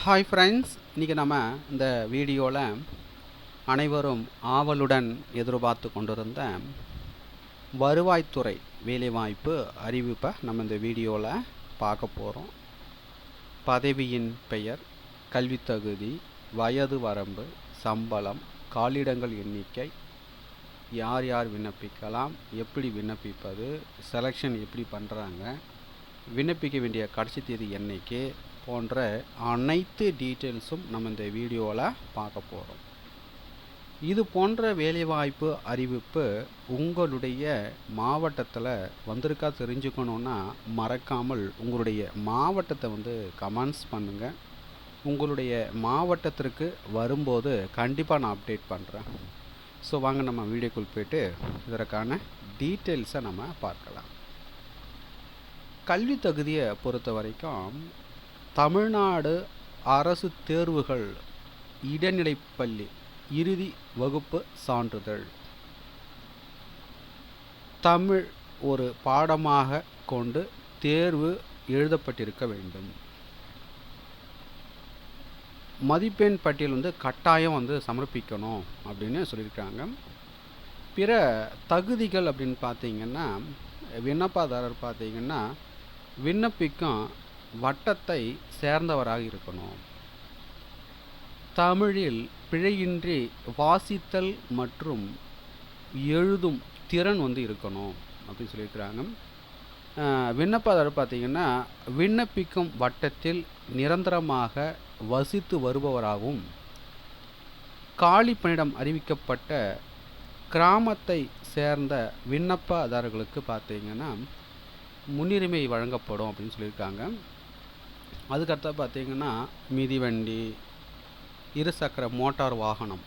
Hi friends, இன்றைக்கி நம்ம இந்த வீடியோவில் அனைவரும் ஆவலுடன் எதிர்பார்த்து கொண்டிருந்த வருவாய்த்துறை வேலைவாய்ப்பு அறிவிப்பை நம்ம இந்த வீடியோவில் பார்க்க போகிறோம். பதவியின் பெயர், கல்வித் தகுதி, வயது வரம்பு, சம்பளம், காலியிடங்கள் எண்ணிக்கை, யார் யார் விண்ணப்பிக்கலாம், எப்படி விண்ணப்பிப்பது, செலெக்ஷன் எப்படி பண்ணுறாங்க, விண்ணப்பிக்க வேண்டிய கடைசி தேதி என்னைக்கு போன்ற அனைத்து டீட்டெயில்ஸும் நம்ம இந்த வீடியோவில் பார்க்க போகிறோம். இது போன்ற வேலைவாய்ப்பு அறிவிப்பு உங்களுடைய மாவட்டத்தில் வந்திருக்கா தெரிஞ்சுக்கணுன்னா மறக்காமல் உங்களுடைய மாவட்டத்தை கமெண்ட்ஸ் பண்ணுங்கள். உங்களுடைய மாவட்டத்திற்கு வரும்போது கண்டிப்பாக நான் அப்டேட் பண்ணுறேன். ஸோ வாங்க நம்ம வீடியோக்குள் போய்ட்டு இதற்கான டீட்டெயில்ஸை நம்ம பார்க்கலாம். கல்வி தகுதியை பொறுத்த வரைக்கும் தமிழ்நாடு அரசு தேர்வுகள் இடைநிலைப்பள்ளி இறுதி வகுப்பு சான்றிதழ், தமிழ் ஒரு பாடமாக கொண்டு தேர்வு எழுதப்பட்டிருக்க வேண்டும். மதிப்பெண் பட்டியல் கட்டாயம் சமர்ப்பிக்கணும் அப்படின்னு சொல்லியிருக்காங்க. பிற தகுதிகள் அப்படின்னு பார்த்தீங்கன்னா, விண்ணப்பதாரர் பார்த்தீங்கன்னா விண்ணப்பிக்கும் வட்டத்தை சேர்ந்தவராக இருக்கணும். தமிழில் பிழையின்றி வாசித்தல் மற்றும் எழுதும் திறன் இருக்கணும் அப்படின்னு சொல்லியிருக்கிறாங்க. விண்ணப்பதாரர் பார்த்திங்கன்னா விண்ணப்பிக்கும் வட்டத்தில் நிரந்தரமாக வசித்து வருபவராகவும் காலி பணியிடம் அறிவிக்கப்பட்ட கிராமத்தை சேர்ந்த விண்ணப்பதாரர்களுக்கு பார்த்திங்கன்னா முன்னுரிமை வழங்கப்படும் அப்படின்னு சொல்லியிருக்காங்க. அதுக்கடுத்து பார்த்திங்கன்னா மிதிவண்டி, இருசக்கர மோட்டார் வாகனம்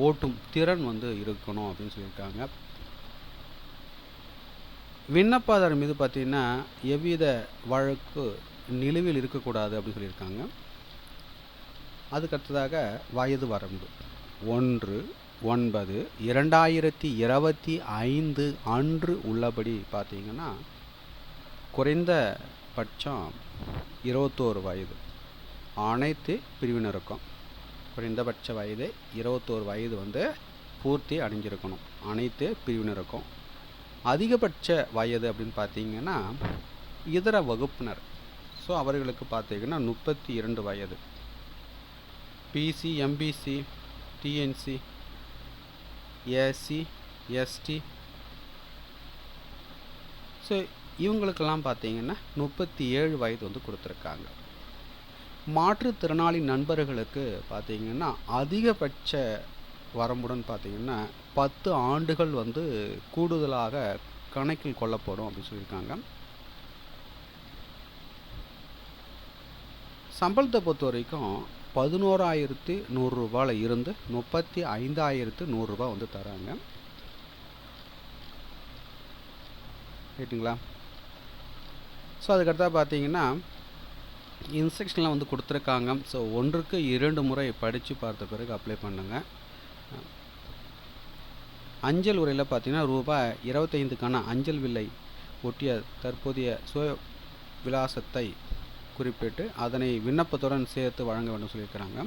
ஓட்டும் திறன் இருக்கணும் அப்படின்னு சொல்லியிருக்காங்க. விண்ணப்பதாரர் மீது பார்த்திங்கன்னா எவ்வித வழக்கு நிலுவையில் இருக்கக்கூடாது அப்படின்னு சொல்லியிருக்காங்க. அதுக்கடுத்ததாக வயது வரம்பு 1/9/2025 அன்று உள்ளபடி பார்த்திங்கன்னா குறைந்தபட்சம் 21 வயது அனைத்து பிரிவினருக்கும். குறைந்தபட்ச வயது 21 வயது பூர்த்தி அடைஞ்சிருக்கணும் அனைத்து பிரிவினருக்கும். அதிகபட்ச வயது அப்படின்னு பார்த்தீங்கன்னா இதர வகுப்பினர், ஸோ அவர்களுக்கு பார்த்தீங்கன்னா 32 வயது. PC, MBC, DNC, SC, ST, so இவங்களுக்கெல்லாம் பார்த்தீங்கன்னா 37 வயது கொடுத்துருக்காங்க. மாற்றுத்திறனாளி நண்பர்களுக்கு பார்த்தீங்கன்னா அதிகபட்ச வரம்புடன் பார்த்தீங்கன்னா 10 ஆண்டுகள் கூடுதலாக கணக்கில் கொள்ளப்படும் அப்படின்னு சொல்லியிருக்காங்க. சம்பளத்தை பொறுத்த வரைக்கும் 11,100 ரூபாயில் இருந்து 35,100 ரூபா தராங்க. ரைட்டுங்களா? ஸோ அதுக்கடுத்தா பார்த்தீங்கன்னா இன்ஸ்ட்ரக்ஷன்லாம் கொடுத்துருக்காங்க. ஸோ 1க்கு 2 முறை படித்து பார்த்த பிறகு அப்ளை பண்ணுங்கள். அஞ்சல் உரையில் பார்த்தீங்கன்னா ரூபாய் 25க்கான அஞ்சல் வில்லை ஒட்டிய தற்போதைய சுய விலாசத்தை குறிப்பிட்டு அதனை விண்ணப்பத்துடன் சேர்த்து வழங்க வேண்டும் சொல்லியிருக்கிறாங்க.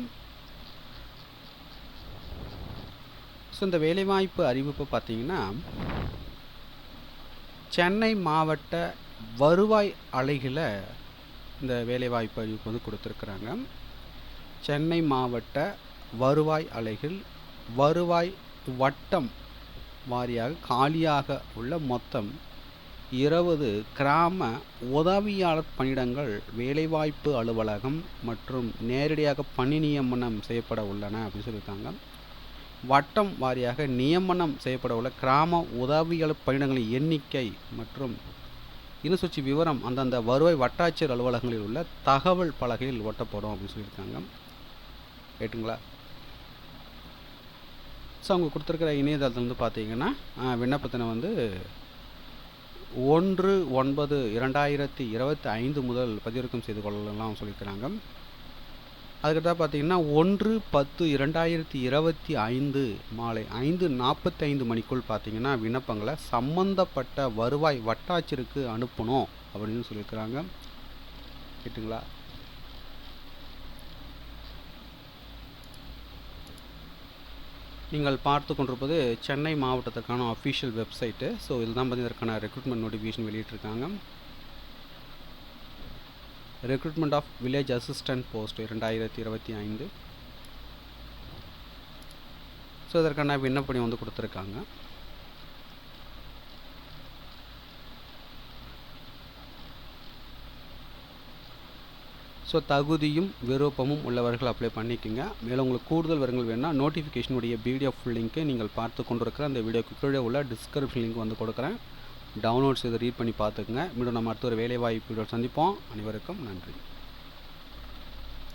ஸோ இந்த வேலைவாய்ப்பு அறிவிப்பு பார்த்தீங்கன்னா சென்னை மாவட்ட வருவாய் அலைகளை இந்த வேலைவாய்ப்பு அறிவிப்பு கொடுத்துருக்குறாங்க. சென்னை மாவட்ட வருவாய் அலைகள் வருவாய் வட்டம் வாரியாக காலியாக உள்ள மொத்தம் 20 கிராம உதவியாளர் பணியிடங்கள் வேலைவாய்ப்பு அலுவலகம் மற்றும் நேரடியாக பணி நியமனம் செய்யப்பட உள்ளன அப்படின்னு சொல்லியிருக்காங்க. வட்டம் வாரியாக நியமனம் செய்யப்பட உள்ள கிராம உதவியாளர் பணியிடங்களின் எண்ணிக்கை மற்றும் இனசுச்சி விவரம் அந்தந்த வருவாய் வட்டாட்சியர் அலுவலகங்களில் உள்ள தகவல் பலகையில் ஒட்டப்படும் அப்படின்னு சொல்லியிருக்காங்க. ரைட்டுங்களா? ஸோ அவங்க கொடுத்துருக்கிற இணையதளத்தில் பார்த்தீங்கன்னா விண்ணப்பத்தினை 1/9/2025 முதல் பதிவிறக்கம் செய்து கொள்ளலாம் சொல்லியிருக்கிறாங்க. அதுக்கடுத்தா பார்த்தீங்கன்னா 1/10/2025 மாலை 5:45 மணிக்குள் பார்த்தீங்கன்னா விண்ணப்பங்களை சம்பந்தப்பட்ட வருவாய் வட்டாட்சியருக்கு அனுப்பணும் அப்படின்னு சொல்லியிருக்கிறாங்க. கேட்டுங்களா? நீங்கள் பார்த்து கொண்டிருப்பது சென்னை மாவட்டத்திற்கான அஃபிஷியல் வெப்சைட்டு. ஸோ இதுதான் பார்த்தீங்கன்னா இதற்கான ரெக்ரூட்மெண்ட் நோட்டிஃபிகேஷன் வெளியிட்டிருக்காங்க. Recruitment of village assistant post 2025. So இதற்கான விண்ணப்பணி வந்து கொடுத்துருக்காங்க. ஸோ தகுதியும் விருப்பமும் உள்ளவர்கள் அப்ளை பண்ணிக்கோங்க. மேலும் உங்களுக்கு கூடுதல் விவரங்கள் வேணும்னா நோட்டிஃபிகேஷனுடைய பிடிஎஃப் லிங்க்கு நீங்கள் பார்த்து கொண்டிருக்கிற அந்த வீடியோக்கு கீழே உள்ள டிஸ்கிரிப்ஷன் லிங்க் வந்து கொடுக்குறேன். டவுன்லோட்ஸ் இதை ரீட் பண்ணி பார்த்துக்குங்க. மீண்டும் நம்ம அடுத்த ஒரு வேலைவாய்ப்பு சந்திப்போம். அனைவருக்கும் நன்றி.